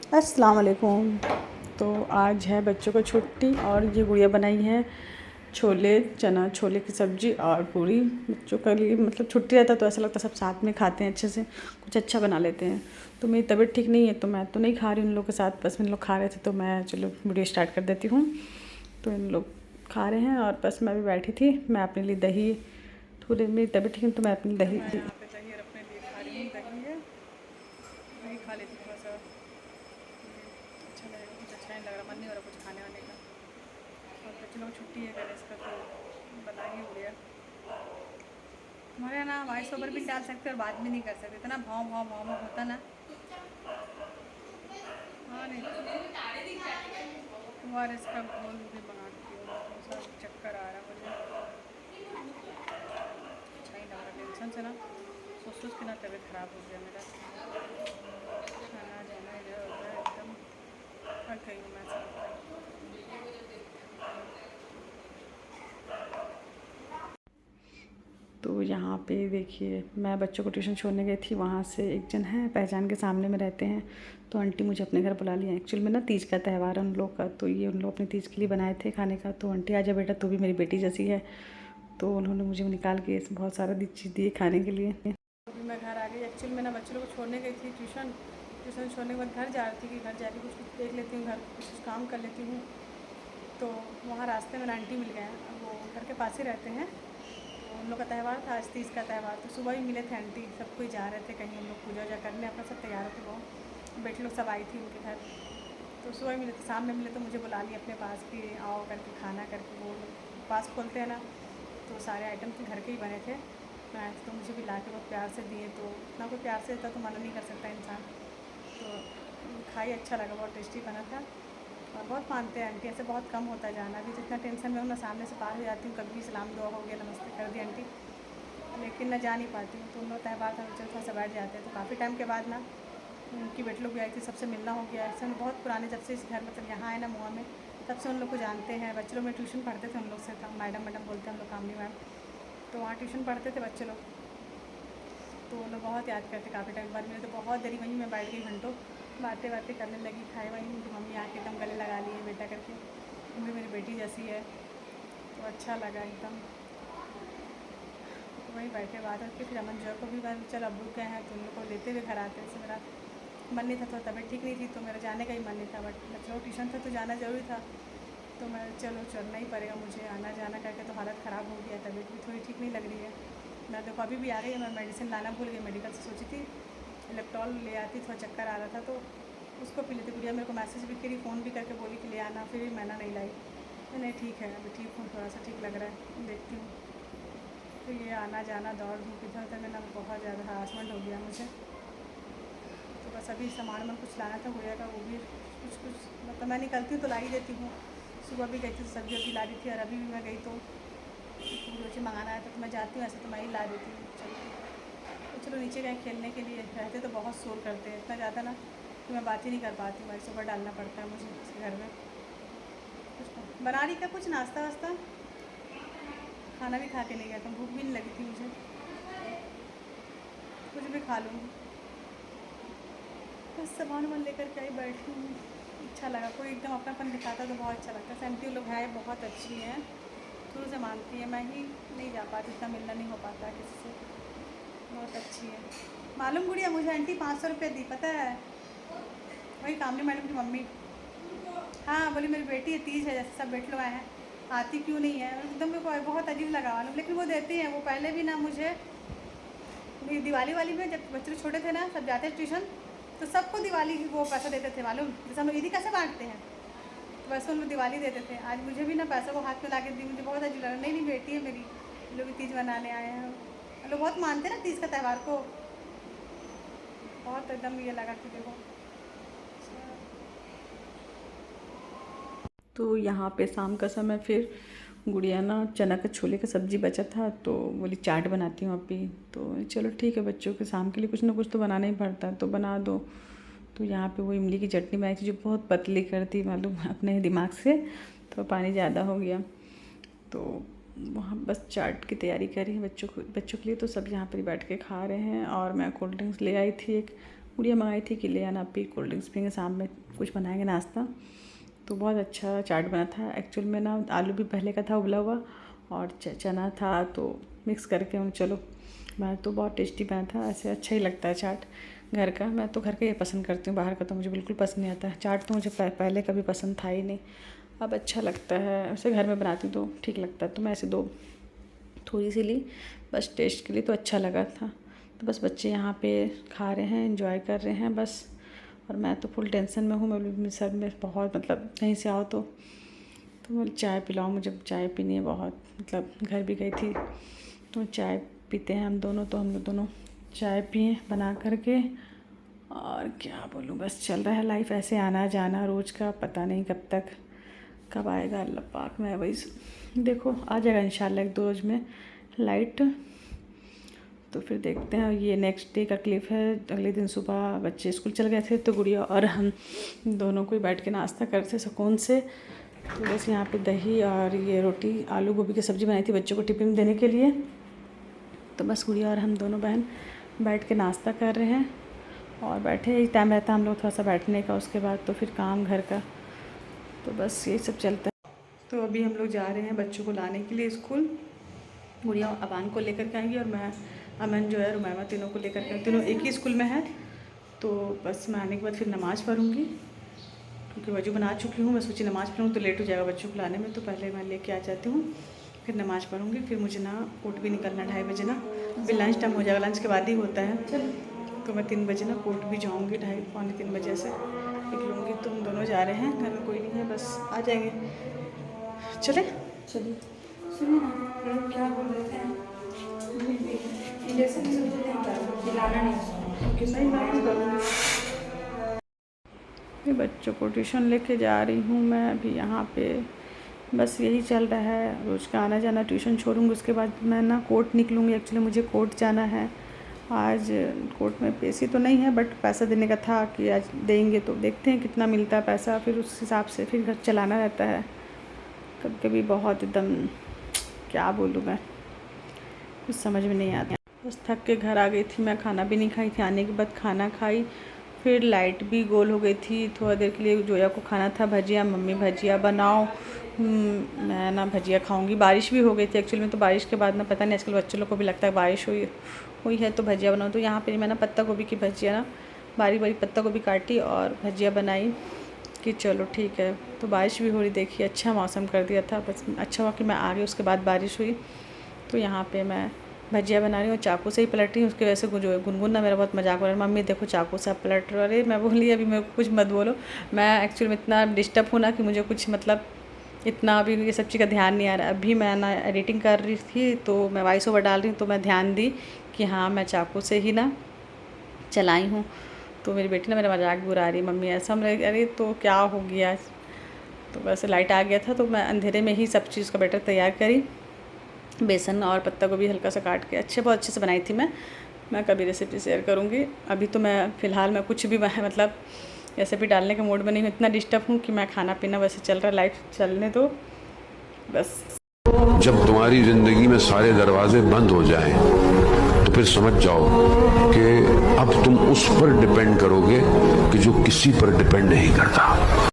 अस्सलाम वालेकुम। तो आज है बच्चों को छुट्टी और ये गुड़िया बनाई है छोले चना छोले की सब्ज़ी और पूरी बच्चों के लिए। मतलब छुट्टी रहता तो ऐसा लगता सब साथ में खाते हैं, अच्छे से कुछ अच्छा बना लेते हैं। तो मेरी तबीयत ठीक नहीं है तो मैं तो नहीं खा रही उन लोग के साथ, बस इन लोग खा रहे थे तो मैं चलो वीडियो स्टार्ट कर देती हूँ। तो इन लोग खा रहे हैं और बस मैं भी बैठी थी। मैं अपने लिए दही, थोड़ी मेरी तबीयत ठीक है तो मैं अपने दही यहाँ पे दही और अपने लिए खा रही हूँ। दही है, दही खा लेती थोड़ा सा, अच्छा लगेगा। कुछ अच्छा नहीं लग रहा, मन नहीं हो रहा कुछ खाने वाने का। और बच्चों लोग छुट्टी है गणेश का तो बताइए उड़िया। हमारे यहाँ ना वॉइस ओवर भी डाल सकते और बात भी नहीं कर सकते, इतना भाव भाव भाव भाव होता ना। हाँ नहीं और इसका घोल भी मंगाती हूँ, सब चक्कर आ रहा मुझे, अच्छा नहीं लग रहा। टेंशन से ना सोच सोच के ना तबीयत ख़राब हो गया मेरा। खाना जाना इधर उधर एकदम थक गई हूँ मैं सब। तो यहाँ पे देखिए मैं बच्चों को ट्यूशन छोड़ने गई थी, वहाँ से एक जन है पहचान के सामने में रहते हैं, तो आंटी मुझे अपने घर बुला लिया। एक्चुअल में ना तीज का त्यौहार है उन लोग का, तो ये उन लोग अपनी तीज के लिए बनाए थे खाने का। तो आंटी आजा बेटा, तू भी मेरी बेटी जैसी है। तो उन्होंने मुझे निकाल के बहुत सारा चीज़ दिए खाने के लिए। अभी मैं घर आ गई। एक्चुअल में ना बच्चों लोग को छोड़ने गई थी ट्यूशन, ट्यूशन छोड़ने के बाद घर जा रही थी कि घर जाके कुछ कुछ देख लेती हूँ, घर कुछ काम कर लेती हूँ। तो वहाँ रास्ते में आंटी मिल गए, वो घर के पास ही रहते हैं। तो उन लोग का त्यौहार था आज तीज का त्यौहार, तो सुबह ही मिले थे आंटी। सब कोई जा रहे थे कहीं, उन लोग पूजा वूजा करने अपना सब तैयार थे, वो बेटे लोग सब आई थी उनके घर। तो सुबह ही मिले थे, शाम में मिले तो मुझे बुला लिया अपने पास कि आओ करके खाना करके। वो पास खोलते हैं ना, तो सारे आइटम तो घर के ही बने थे। तो मुझे भी ला के बहुत प्यार से दिए, तो इतना कोई प्यार से देता तो मना नहीं कर सकता इंसान। तो खाई, अच्छा लगा, बहुत टेस्टी बना था। और बहुत मानते हैं आंटी, ऐसे बहुत कम होता है जाना। अभी जितना टेंशन में हूँ, मैं सामने से पार हो जाती हूँ, कभी भी सलाम दुआ हो गया, नमस्ते कर दी आंटी, लेकिन मैं जा नहीं पाती हूँ। तो उन लोग त्यौहार था बच्चे थोड़ा सा बैठ जाते हैं। तो काफ़ी टाइम के बाद ना उनकी बेटे लोग भी आई थी, सबसे मिलना हो गया। ऐसे हम बहुत पुराने, जब से इस घर मतलब यहाँ आए ना मुआ में, तब से उन लोग को जानते हैं। बच्चे लोग में ट्यूशन पढ़ते थे उन लोग से, था मैडम मैडम बोलते हैं हम लोग, कामनी मैम। तो वहाँ ट्यूशन पढ़ते थे बच्चे लोग, तो वो लोग बहुत याद करते। काफ़ी टाइम बाद मिले तो बहुत देरी वहीं मैं बैठ गई, घंटों बातें बातें करने लगी। खाए वहीं उनकी मम्मी आके एकदम गले लगा लिए बेटा करके, उनकी मेरी बेटी जैसी है। तो अच्छा लगा एकदम। तो वहीं बैठे बात करके फिर अमन जो को भी मैं चल अब्बू गए हैं तो उन लोग को लेते हुए घर आते। से मेरा मन नहीं था, थोड़ा तबीयत ठीक नहीं थी तो मेरा जाने का ही मन नहीं था, बट बच्चों ट्यूशन था तो जाना ज़रूरी था। तो मैं चलो चलना ही पड़ेगा मुझे, आना जाना करके। तो हालत ख़राब हो गया, तबीयत भी थोड़ी ठीक नहीं लग रही है। मैं देखो अभी भी आ गई है, मैं मेडिसिन लाना भूल गई। मेडिकल से सोची थी इलेक्ट्रॉल ले आती, थोड़ा चक्कर आ रहा था तो उसको पी लेती। गुड़िया मेरे को मैसेज भी करी, फ़ोन भी करके बोली कि ले आना, फिर भी मैंने नहीं लाई। नहीं ठीक है, अभी ठीक हूँ, थोड़ा सा ठीक लग रहा है, देखती हूँ। तो ये आना जाना दौड़ धूप इधर उधर में ना बहुत ज़्यादा हरासमेंट हो गया मुझे। तो बस अभी सामान में कुछ लाना था गुड़िया का, वो भी कुछ कुछ मतलब मैं निकलती हूँ तो ला ही देती हूँ। सुबह भी गई थी तो सब्जी वब्जी ला रही थी, और अभी भी मैं गई तो जो चीज़ मंगाना है तो मैं जाती हूँ, ऐसे तो मैं ही ला देती हूँ। तो चलो नीचे गए खेलने के लिए, रहते तो बहुत शोर करते हैं इतना ज़्यादा ना कि मैं बात ही नहीं कर पाती हूँ। सुबह डालना पड़ता है मुझे इसके घर में। कुछ बना रही का कुछ नाश्ता वास्ता, खाना भी खा के नहीं गया था, भूख भी नहीं लगी थी मुझे, कुछ भी खा लूँगी। बस सामान वामान लेकर के आई, बैठी हूँ। अच्छा लगा, कोई एकदम अपनापन दिखाता तो बहुत अच्छा लगता है। सैंटी लोग हैं, बहुत अच्छी हैं, शुरू से मानती है। मैं ही नहीं जा पाती, इतना मिलना नहीं हो पाता किसी से। बहुत अच्छी है। मालूम गुड़िया मुझे आंटी 500 रुपये दी, पता है? वही कामनी मैडम की मम्मी। हाँ बोली मेरी बेटी है, तीज है, जैसे सब बेटे लोग आए हैं, आती क्यों नहीं है? एकदम मेरे को बहुत अजीब लगा मालूम, लेकिन वो देती हैं। वो पहले भी ना मुझे दिवाली वाली में, जब बच्चे छोटे थे ना, सब जाते ट्यूशन, तो सबको दिवाली की वो पैसा देते थे मालूम, जैसे हम लोग ईदी कैसे बांटते हैं तो वैसे उन लोग दिवाली देते थे। आज मुझे भी ना पैसा वो हाथ में ला के दी, मुझे बहुत अजीब लगा। नहीं नहीं बेटी है मेरी, लोग भी तीज मनाने आए हैं, हम लोग बहुत मानते हैं ना तीज का त्यौहार को। बहुत एकदम ये लगा कि देखो। तो यहाँ पे शाम का समय फिर गुड़िया ना चना का छोले का सब्ज़ी बचा था तो बोली चाट बनाती हूँ अभी। तो चलो ठीक है, बच्चों के शाम के लिए कुछ ना कुछ तो बनाना ही पड़ता है, तो बना दो। तो यहाँ पे वो इमली की चटनी बनाई थी जो बहुत पतली करती मालूम अपने दिमाग से, तो पानी ज़्यादा हो गया। तो वहाँ बस चाट की तैयारी करी है बच्चों के लिए। तो सब यहाँ पर बैठ के खा रहे हैं, और मैं कोल्ड ड्रिंक्स ले आई थी एक, गुड़िया मंगाई थी कि ले आना पी कोल्ड ड्रिंक्स पियेंगे, शाम में कुछ बनाएंगे नाश्ता। तो बहुत अच्छा चाट बना था। एक्चुअल में ना आलू भी पहले का था उबला हुआ और चना था, तो मिक्स करके हम चलो बना तो बहुत टेस्टी बना था। ऐसे अच्छा ही लगता है चाट घर का। मैं तो घर का ही पसंद करती हूँ, बाहर का तो मुझे बिल्कुल पसंद नहीं आता है। चाट तो मुझे पहले कभी पसंद था ही नहीं, अब अच्छा लगता है। ऐसे घर में बनाती हूँ तो ठीक लगता है। तो मैं ऐसे 2 थोड़ी सी ली बस टेस्ट के लिए, तो अच्छा लगा था। तो बस बच्चे यहाँ पे खा रहे हैं, एंजॉय कर रहे हैं बस। और मैं तो फुल टेंशन में हूँ। मैं सर में बहुत मतलब कहीं से आओ तो मैं चाय पिलाओ, मुझे चाय पीनी है बहुत। मतलब घर भी गई थी तो चाय पीते हैं हम दोनों, तो हम लोग दोनों चाय पिए बना करके। और क्या बोलूँ, बस चल रहा है लाइफ ऐसे, आना जाना रोज़ का, पता नहीं कब तक कब आएगा अल्लाह पाक। मैं वही देखो आ जाएगा इंशाल्लाह 1-2 रोज़ में लाइट। तो फिर देखते हैं। ये नेक्स्ट डे का क्लिप है। अगले दिन सुबह बच्चे स्कूल चल गए थे, तो गुड़िया और हम दोनों को बैठ के नाश्ता करते सुकून से। तो बस यहाँ पे दही और ये रोटी आलू गोभी की सब्ज़ी बनाई थी बच्चों को टिफ़िन देने के लिए। तो बस गुड़िया और हम दोनों बहन बैठ के नाश्ता कर रहे हैं और बैठे ही टाइम रहता है हम लोग थोड़ा सा बैठने का, उसके बाद तो फिर काम घर का, तो बस यही सब चलता है। तो अभी हम लोग जा रहे हैं बच्चों को लाने के लिए स्कूल। गुड़िया अबान को लेकर के आएंगी और मैं अमन जो है रुमैमा तीनों को लेकर के, तीनों एक ही स्कूल में है। तो बस मैं आने के बाद फिर नमाज़ पढ़ूँगी, क्योंकि वजू बना चुकी हूँ। मैं सोची नमाज़ पढ़ूँ तो लेट हो जाएगा बच्चों को लाने में, तो पहले मैं लेके आ जाती हूँ, फिर नमाज़ पढ़ूँगी। फिर मुझे ना कोर्ट भी निकलना 2:30 बजे ना, फिर लंच टाइम हो जाएगा, लंच के बाद ही होता है। तो मैं 3 बजे ना कोर्ट भी जाऊँगी, 2:30-3 बजे से निकलूँगी। तो हम दोनों जा रहे हैं, घर में कोई नहीं है, बस आ जाएंगे। चले चलिए सुनिए ना, क्या बोल रहे थे इंजेक्शन खिलाना नहीं करूँगी। बच्चों को ट्यूशन लेके जा रही हूँ मैं अभी यहाँ पे। बस यही चल रहा है रोज़ का आना जाना। ट्यूशन छोड़ूँगी उसके बाद मैं ना कोर्ट निकलूँगी। एक्चुअली मुझे कोर्ट जाना है आज। कोर्ट में पैसे तो नहीं है, बट पैसा देने का था कि आज देंगे, तो देखते हैं कितना मिलता है पैसा, फिर उस हिसाब से फिर घर चलाना रहता है। कभी कभी बहुत एकदम क्या बोलूँ मैं, कुछ समझ में नहीं आता। बस थक के घर आ गई थी मैं, खाना भी नहीं खाई थी। आने के बाद खाना खाई, फिर लाइट भी गोल हो गई थी। थोड़ा देर के लिए जोया को खाना था भजिया, मम्मी भजिया बनाओ, मैं ना भजिया खाऊंगी। बारिश भी हो गई थी एक्चुअली में, तो बारिश के बाद ना पता नहीं आजकल बच्चों लोग को भी लगता है बारिश हुई है तो भजिया बनाओ। तो यहाँ पे मैं ना पत्ता गोभी की भजिया ना बारीक बारीक पत्ता गोभी काटी और भजिया बनाई कि चलो ठीक है। तो बारिश भी हो रही, देखिए अच्छा मौसम कर दिया था। बस अच्छा हुआ कि मैं आ गई, उसके बाद बारिश हुई। तो यहाँ पे मैं भजिया बना रही हूँ, चाकू से ही पलट रही हूँ। उसकी वजह से जो गुनगुन ना मेरा बहुत मजाक हो रहा है, मम्मी देखो चाकू से आप पलट रहे हो। अरे मैं बोली अभी मेरे को कुछ मत बोलो, मैं एक्चुअली में इतना डिस्टर्ब हूँ ना कि मुझे कुछ मतलब इतना अभी ये सब चीज़ का ध्यान नहीं आ रहा। अभी मैं ना एडिटिंग कर रही थी, तो मैं वॉइस ओवर डाल रही हूँ, तो मैं ध्यान दी कि हाँ मैं चाकू से ही ना चलाई हूँ। तो मेरी बेटी ना मेरा मजाक भी उड़ा रही, मम्मी ऐसा। हम अरे तो क्या हो गया। तो बस लाइट आ गया था, तो मैं अंधेरे में ही सब चीज़ का बैटर तैयार करी। बेसन और पत्ता गोभी हल्का सा काट के बहुत अच्छे से बनाई थी मैं कभी रेसिपी शेयर करूँगी। अभी तो मैं फ़िलहाल मैं कुछ भी मतलब रेसिपी डालने के मूड में नहीं हूँ। इतना डिस्टर्ब हूँ कि मैं खाना पीना वैसे चल रहा है, लाइफ चलने दो बस। जब तुम्हारी ज़िंदगी में सारे दरवाजे बंद हो जाएं, तो फिर समझ जाओ कि अब तुम उस पर डिपेंड करोगे कि जो किसी पर डिपेंड नहीं करता।